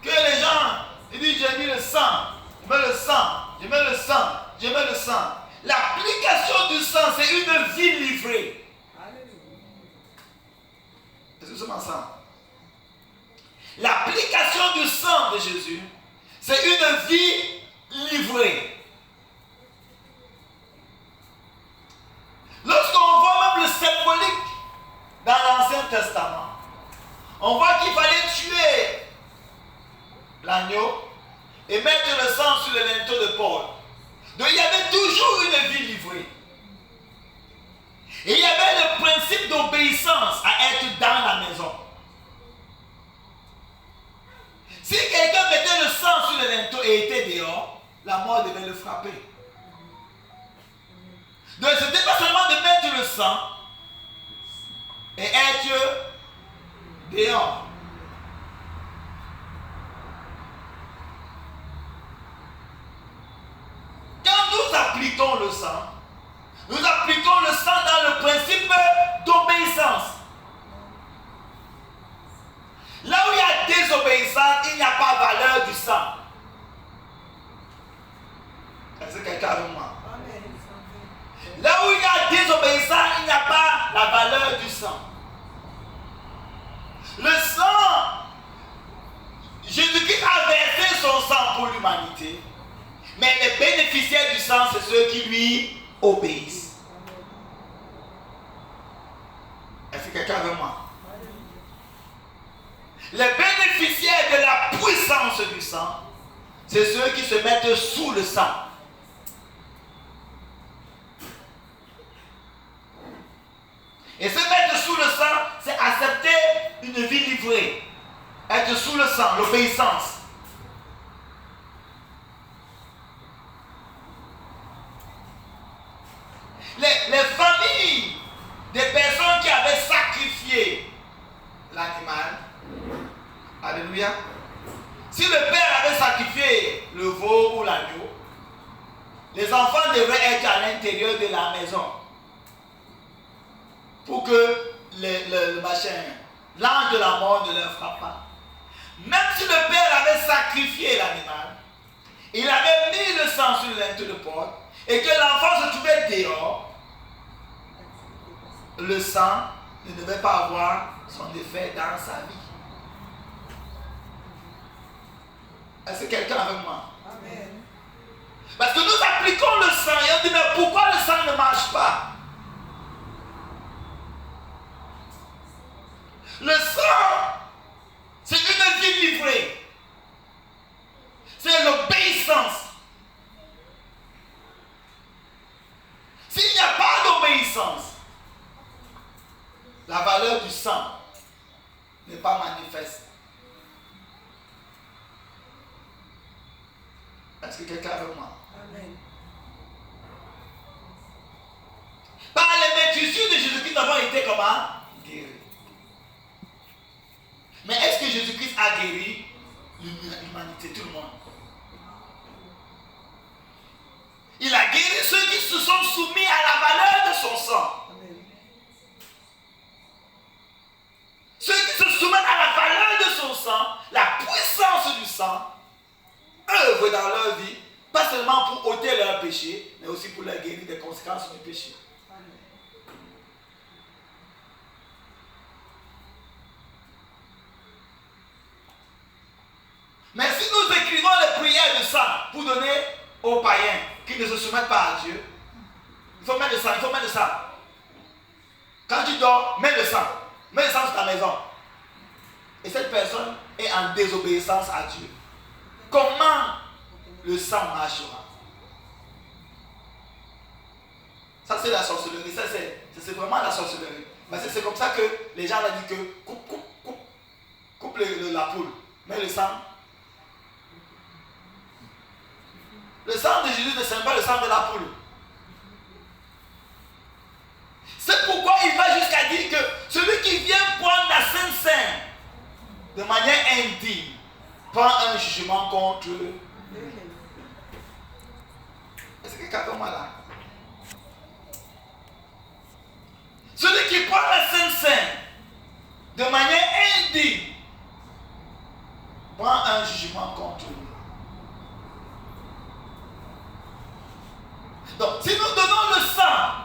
S2: Que les gens, ils disent, j'ai mis le sang, je mets le sang, je mets le sang, je mets le sang. L'application du sang, c'est une vie livrée. Est-ce que nous sommes ensemble? L'application du sang de Jésus, c'est une vie livrée. Lorsqu'on voit même le symbolique dans l'Ancien Testament, on voit qu'il fallait tuer l'agneau et mettre le sang sur le linteau de Paul. Donc il y avait toujours une vie livrée. Et il y avait le principe d'obéissance à être dans la maison. Si quelqu'un mettait le sang sur le linteau et était dehors, la mort devait le frapper. Donc ce n'était pas seulement de mettre le sang et être dehors. Quand nous appliquons le sang dans le principe d'obéissance. Là où il y a désobéissance, il n'y a pas valeur du sang. Est-ce que quelqu'un avec moi? Là où il y a désobéissance, il n'y a pas la valeur du sang. Le sang, Jésus-Christ a versé son sang pour l'humanité, mais les bénéficiaires du sang, c'est ceux qui lui obéissent. Est-ce que quelqu'un avec moi? Les bénéficiaires de la puissance du sang, c'est ceux qui se mettent sous le sang. Et se mettre sous le sang, c'est accepter une vie livrée. Être sous le sang, l'obéissance. Les familles des personnes qui avaient sacrifié l'animal, alléluia. Si le père avait sacrifié le veau ou l'agneau, les enfants devraient être à l'intérieur de la maison pour que l'ange de la mort ne leur frappe pas. Même si le père avait sacrifié l'animal, il avait mis le sang sur le linteau de porte et que l'enfant se trouvait dehors, le sang ne devait pas avoir son effet dans sa vie. Est-ce que quelqu'un avec moi? Amen. Parce que nous appliquons le sang et on dit mais pourquoi le sang ne marche pas? Le sang, c'est une vie livrée. C'est l'obéissance. S'il n'y a pas d'obéissance, la valeur du sang n'est pas manifeste. Est-ce que quelqu'un est avec moi? Amen. Par les maîtrisures de Jésus-Christ, nous avons été comment? Guéris. Mais est-ce que Jésus-Christ a guéri l'humanité, tout le monde? Il a guéri ceux qui se sont soumis à la valeur de son sang. Ceux qui se soumettent à la valeur de son sang, la puissance du sang, œuvrent dans leur vie, pas seulement pour ôter leur péché, mais aussi pour leur guérir des conséquences du péché. Mais si nous écrivons les prières de sang pour donner aux païens qui ne se soumettent pas à Dieu, il faut mettre le sang, il faut mettre le sang. Quand tu dors, mets le sang. Mets le sang sur ta maison. Et cette personne est en désobéissance à Dieu. Comment le sang marchera? Ça, c'est la sorcellerie. Ça, c'est vraiment la sorcellerie. Parce que c'est comme ça que les gens ont dit que coupe la poule. Mais le sang. Le sang de Jésus ne sert pas le sang de la poule. C'est pourquoi il va jusqu'à dire que celui qui vient prendre la Sainte Seine de manière indigne prend un jugement contre eux. Est-ce que quelqu'un m'a là? Celui qui prend la Sainte Seine de manière indigne prend un jugement contre eux. Donc, si nous donnons le sang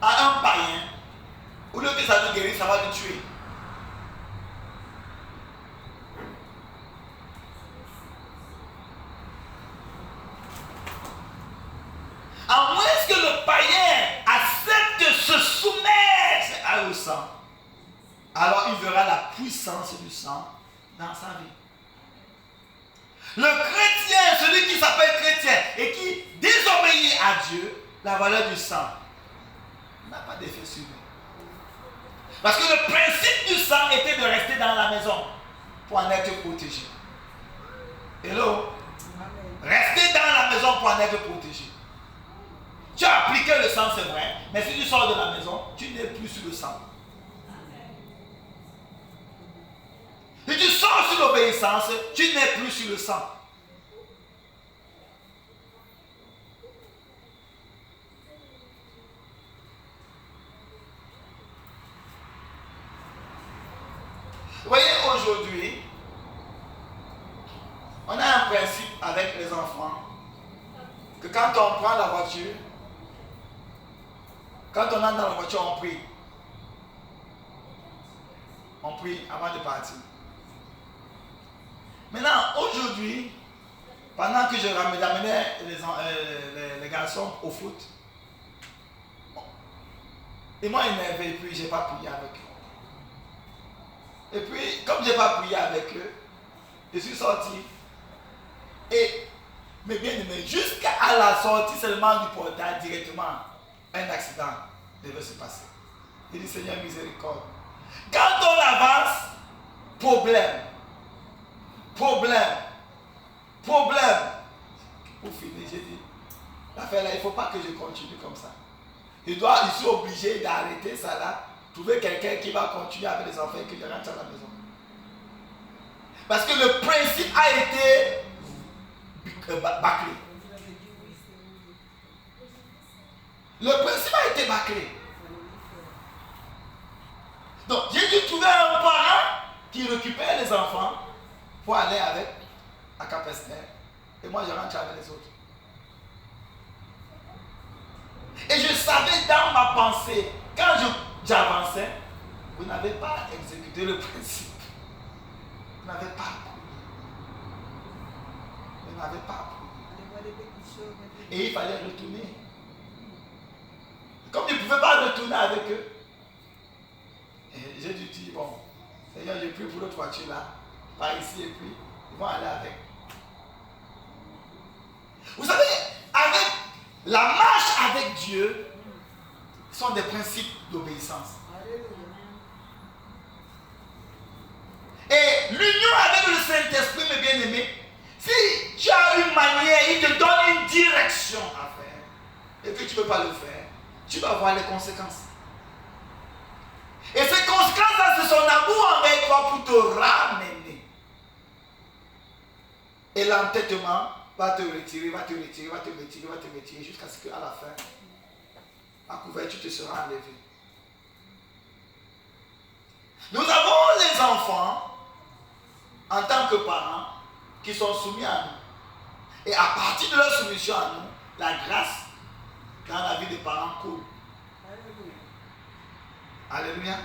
S2: à un païen, au lieu que ça nous guérisse, ça va nous tuer. À moins que le païen accepte de se soumettre à le sang, alors il verra la puissance du sang dans sa vie. Le chrétien, celui qui s'appelle chrétien et qui désobéit à Dieu, la valeur du sang n'a pas d'effet sur lui. Parce que le principe du sang était de rester dans la maison pour en être protégé. Hello? Rester dans la maison pour en être protégé. Tu as appliqué le sang, c'est vrai, mais si tu sors de la maison, tu n'es plus sur le sang. Si tu sors sur l'obéissance, tu n'es plus sur le sang. Vous voyez, aujourd'hui, on a un principe avec les enfants que quand on prend la voiture, quand on entre dans la voiture, on prie. On prie avant de partir. Maintenant, aujourd'hui, pendant que je ramenais les garçons au foot, ils m'ont énervé et puis je n'ai pas prié avec eux. Et puis, comme je n'ai pas prié avec eux, je suis sorti. Et, mes bien-aimés, jusqu'à la sortie seulement du portail, directement, un accident devait se passer. Il dit, Seigneur, miséricorde. Quand on avance, problème. Pour finir, j'ai dit, l'affaire là, il ne faut pas que je continue comme ça. Je suis obligé d'arrêter ça là, trouver quelqu'un qui va continuer avec les enfants et que je rentre à la maison. Parce que le principe a été bâclé. Le principe a été bâclé. Donc, j'ai dû trouver un parent qui récupère les enfants pour aller avec à Capester. Et moi, je rentre avec les autres. Et je savais dans ma pensée, quand j'avançais, vous n'avez pas exécuté le principe. Vous n'avez pas appris. Vous n'avez pas appris. Et il fallait retourner. Comme je ne pouvais pas retourner avec eux, j'ai dû dire, bon, Seigneur, j'ai pris pour l'autre voiture là, par ici et puis, ils vont aller avec. Vous savez, avec la marche avec Dieu, sont des principes d'obéissance. Et l'union avec le Saint-Esprit, mes bien-aimés, si tu as une manière, il te donne une direction à faire, et que tu ne peux pas le faire, tu vas voir les conséquences. Et ces conséquences-là, c'est son amour envers toi pour te ramener. Et l'entêtement va te retirer, jusqu'à ce qu'à la fin, la couverture te sera enlevée. Nous avons les enfants, en tant que parents, qui sont soumis à nous. Et à partir de leur soumission à nous, la grâce dans la vie des parents coule. Alléluia.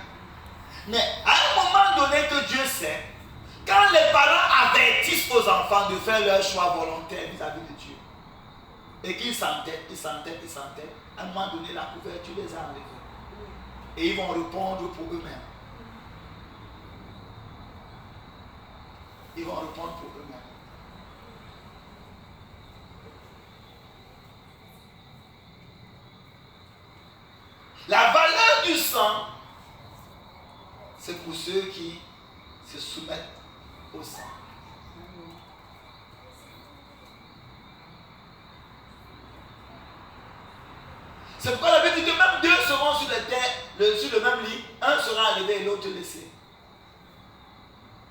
S2: Mais à un moment donné que Dieu sait, quand les parents avertissent aux enfants de faire leur choix volontaire vis-à-vis de Dieu, et qu'ils s'entêtent, à un moment donné, la couverture les a enlevés. Et ils vont répondre pour eux-mêmes. Ils vont répondre pour eux-mêmes. La valeur du sang, c'est pour ceux qui se soumettent au sang. C'est pourquoi la Bible dit que même deux seront sur la terre, sur le même lit, un sera enlevé et l'autre laissé.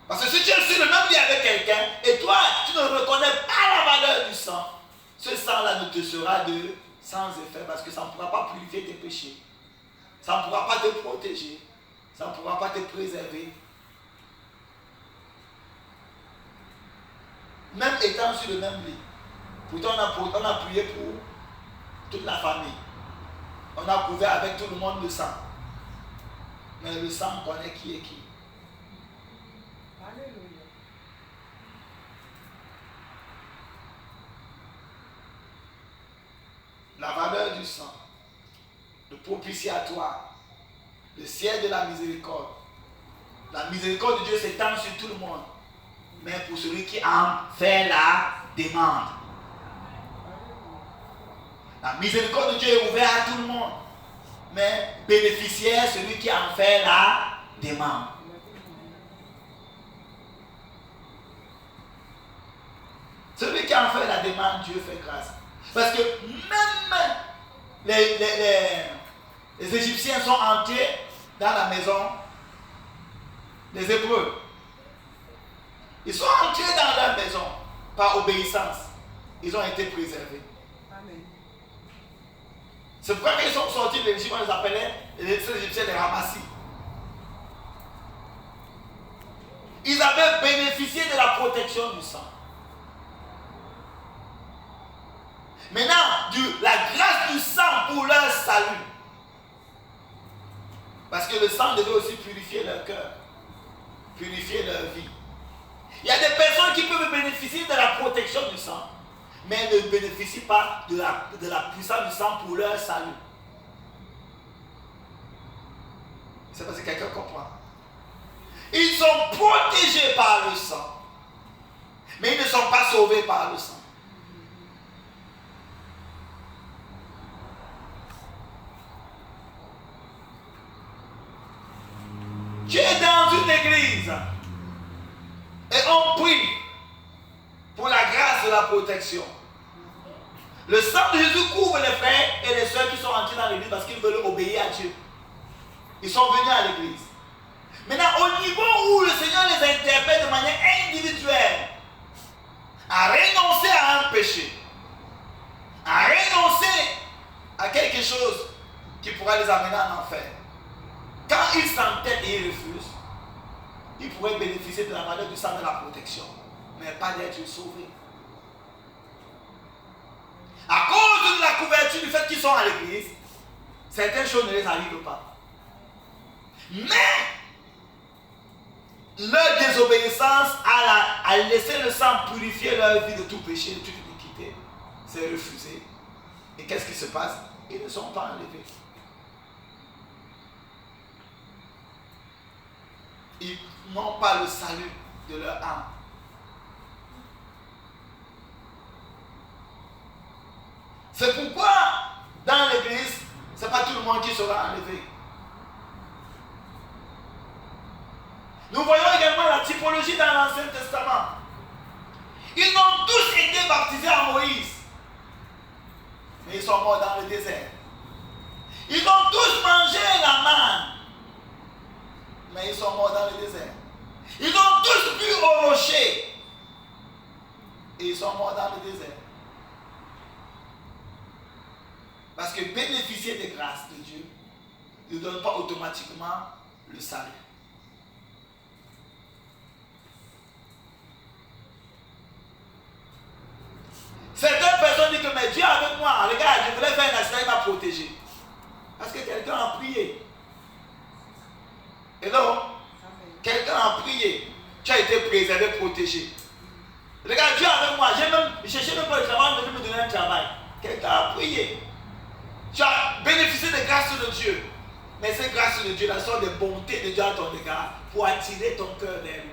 S2: Parce que si tu es sur le même lit avec quelqu'un et toi, tu ne reconnais pas la valeur du sang, ce sang-là ne te sera de sans effet parce que ça ne pourra pas purifier tes péchés. Ça ne pourra pas te protéger. Ça ne pourra pas te préserver. Même étant sur le même lit. Pourtant, on a prié pour toute la famille. On a couvert avec tout le monde le sang. Mais le sang connaît qui est qui.
S1: Alléluia.
S2: La valeur du sang, le propitiatoire, le ciel de la miséricorde. La miséricorde de Dieu s'étend sur tout le monde, mais pour celui qui en fait la demande. La miséricorde de Dieu est ouverte à tout le monde, mais bénéficiaire celui qui en fait la demande. Celui qui en fait la demande, Dieu fait grâce. Parce que même les Égyptiens sont entrés dans la maison des Hébreux. Ils sont entrés dans leur maison par obéissance. Ils ont été préservés.
S1: Amen.
S2: C'est pourquoi quand ils sont sortis de l'Égypte, on les appelait les Égyptiens les ramassis. Ils avaient bénéficié de la protection du sang. Maintenant, la grâce du sang pour leur salut. Parce que le sang devait aussi purifier leur cœur, purifier leur vie. Il y a des personnes qui peuvent bénéficier de la protection du sang, mais ne bénéficient pas de la puissance du sang pour leur salut. C'est parce que quelqu'un comprend. Ils sont protégés par le sang, mais ils ne sont pas sauvés par le sang. Tu es dans une église et on prie pour la grâce de la protection. Le sang de Jésus couvre les frères et les sœurs qui sont entrés dans l'église parce qu'ils veulent obéir à Dieu. Ils sont venus à l'église. Maintenant, au niveau où le Seigneur les interpelle de manière individuelle, à renoncer à un péché, à renoncer à quelque chose qui pourra les amener en enfer. Quand ils s'entêtent et ils refusent, ils pourraient bénéficier de la valeur du sang de la protection, mais pas d'être sauvés. À cause de la couverture du fait qu'ils sont à l'église, certaines choses ne les arrivent pas. Mais leur désobéissance à laisser le sang purifier leur vie de tout péché, de toute iniquité, c'est refusé. Et qu'est-ce qui se passe? Ils ne sont pas enlevés. Ils n'ont pas le salut de leur âme. C'est pourquoi, dans l'église, ce n'est pas tout le monde qui sera enlevé. Nous voyons également la typologie dans l'Ancien Testament. Ils ont tous été baptisés en Moïse, mais ils sont morts dans le désert. Ils ont tous mangé la manne, mais ils sont morts dans le désert. Ils ont tous bu au rocher, et ils sont morts dans le désert. Parce que bénéficier des grâces de Dieu ne donne pas automatiquement le salut. Certaines personnes disent que mais Dieu est avec moi. Regarde, je voulais faire un accident, il m'a protégé. Parce que quelqu'un a prié. Et donc, quelqu'un a prié. Tu as été préservé, protégé. Regarde, Dieu est avec moi. J'ai même cherché même pas le travail, mais je me donner un travail. Quelqu'un a prié. Tu as bénéficié des grâces de Dieu. Mais ces grâces de Dieu, la sorte de bonté de Dieu à ton égard, pour attirer ton cœur vers lui.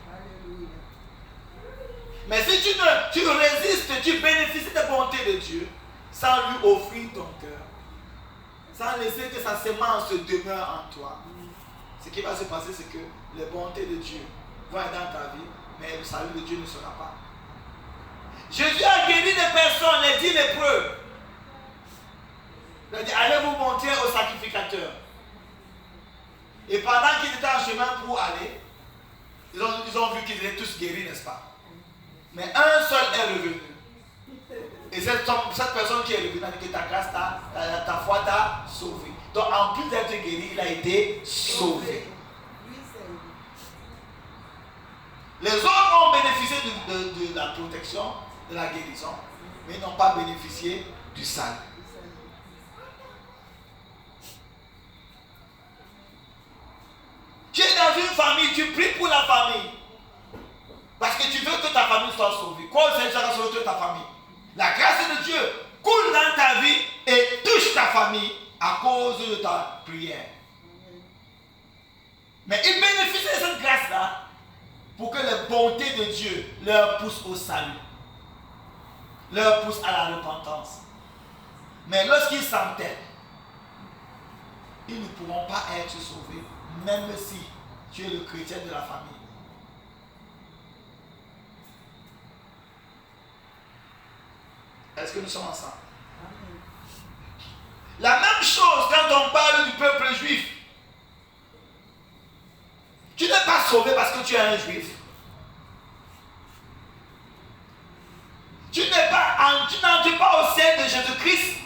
S1: Alléluia.
S2: Mais si tu résistes, tu bénéficies des bontés de Dieu sans lui offrir ton cœur. sans laisser que sa sémence demeure en toi, ce qui va se passer, c'est que les bontés de Dieu vont être dans ta vie, mais le salut de Dieu ne sera pas. Jésus a guéri des personnes, les 10 lépreux. Il a dit, allez vous montrer au sacrificateur. Et pendant qu'ils étaient en chemin pour aller, ils ont vu qu'ils étaient tous guéris, n'est-ce pas? Mais un seul est revenu. Et cette personne qui est revenue a dit que ta grâce, ta foi t'a sauvé. Donc en plus d'être guéri, il a été sauvé. Les autres ont bénéficié de la protection, de la guérison, mais ils n'ont pas bénéficié du salut. Tu es dans une famille, tu pries pour la famille. Parce que tu veux que ta famille soit sauvée. Quoi c'est déjà sauvé ta famille? La grâce de Dieu coule dans ta vie et touche ta famille à cause de ta prière. Mais ils bénéficient de cette grâce-là pour que les bontés de Dieu leur poussent au salut, leur poussent à la repentance. Mais lorsqu'ils s'entêtent, ils ne pourront pas être sauvés, même si tu es le chrétien de la famille. Est-ce que nous sommes ensemble? La même chose quand on parle du peuple juif. Tu n'es pas sauvé parce que tu es un juif. Tu n'entres pas au ciel de Jésus-Christ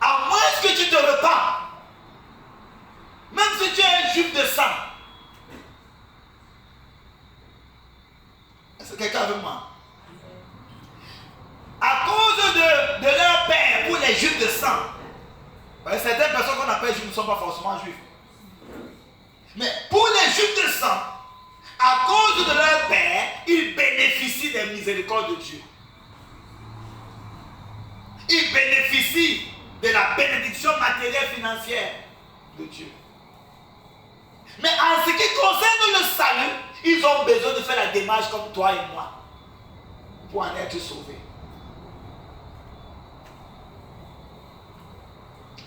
S2: à moins que tu te repens. Même si tu es un juif de sang. Est-ce que quelqu'un veut moi? À cause de leur père, pour les juifs de sang. Certaines personnes qu'on appelle juifs ne sont pas forcément juifs. Mais pour les juifs de sang, à cause de leur père, ils bénéficient des miséricordes de Dieu. Ils bénéficient de la bénédiction matérielle financière de Dieu. Mais en ce qui concerne le salut, ils ont besoin de faire la démarche comme toi et moi pour en être sauvés.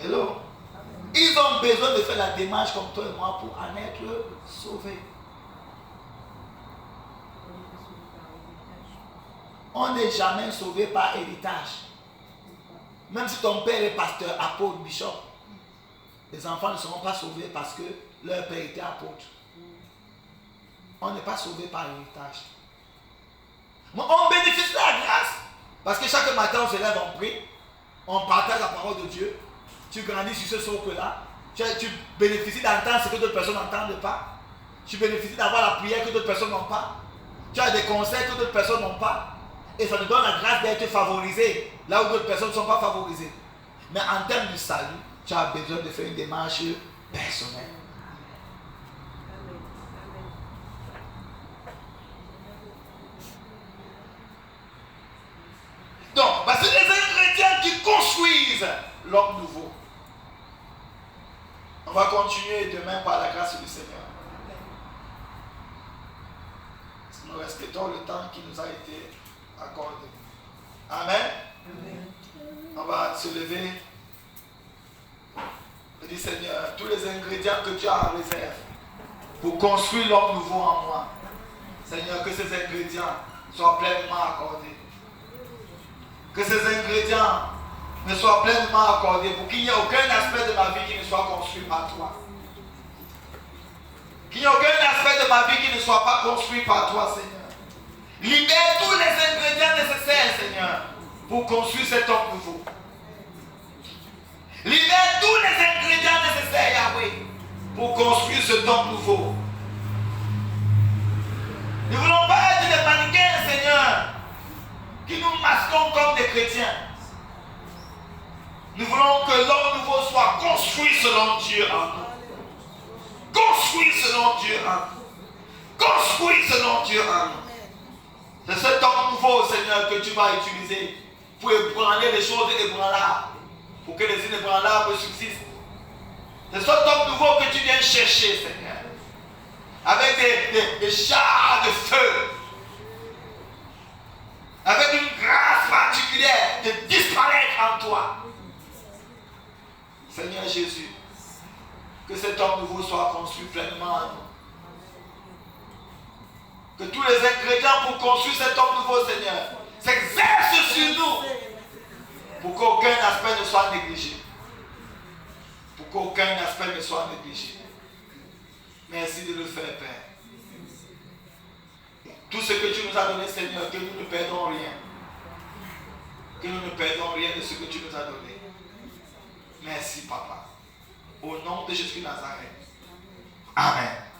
S2: Hello? Ils ont besoin de faire la démarche comme toi et moi pour en être sauvés. On n'est jamais sauvé par héritage. Même si ton père est pasteur, apôtre, bishop, les enfants ne seront pas sauvés parce que leur père était apôtre. On n'est pas sauvé par héritage. Mais on bénéficie de la grâce parce que chaque matin on se lève, on prie, on partage la parole de Dieu. Tu grandis sur ce socle-là. Tu bénéficies d'entendre ce que d'autres personnes n'entendent pas. Tu bénéficies d'avoir la prière que d'autres personnes n'ont pas. Tu as des conseils que d'autres personnes n'ont pas. Et ça te donne la grâce d'être favorisé là où d'autres personnes ne sont pas favorisées. Mais en termes de salut, tu as besoin de faire une démarche personnelle. Donc, c'est les ingrédients qui construisent l'homme nouveau. On va continuer demain par la grâce du Seigneur. Nous respectons le temps qui nous a été accordé. Amen. On va se lever. Je dis Seigneur, tous les ingrédients que tu as en réserve pour construire l'homme nouveau en moi. Seigneur, que ces ingrédients soient pleinement accordés. Que ces ingrédients me soient pleinement accordés pour qu'il n'y ait aucun aspect de ma vie qui ne soit construit par toi. Qu'il n'y ait aucun aspect de ma vie qui ne soit pas construit par toi, Seigneur. Libère tous les ingrédients nécessaires, Seigneur, pour construire cet homme nouveau. Libère tous les ingrédients nécessaires, Yahweh, pour construire cet homme nouveau. Nous ne voulons pas être des mannequins, Seigneur, qui nous masquons comme des chrétiens. Nous voulons que l'homme nouveau soit construit selon Dieu en nous. Construit selon Dieu en nous. Construit selon Dieu en nous. C'est cet homme nouveau, Seigneur, que tu vas utiliser pour ébranler les choses ébranlables, pour que les inébranlables subsistent. C'est cet homme nouveau que tu viens chercher, Seigneur, avec des chars de feu, avec une grâce particulière de disparaître en toi. Seigneur Jésus, que cet homme nouveau soit construit pleinement en nous. Que tous les ingrédients pour construire cet homme nouveau, Seigneur, s'exercent sur nous. Pour qu'aucun aspect ne soit négligé. Pour qu'aucun aspect ne soit négligé. Merci de le faire, Père. Tout ce que tu nous as donné, Seigneur, que nous ne perdons rien. Que nous ne perdons rien de ce que tu nous as donné. Merci, Papa. Au nom de Jésus Nazareth. Amen.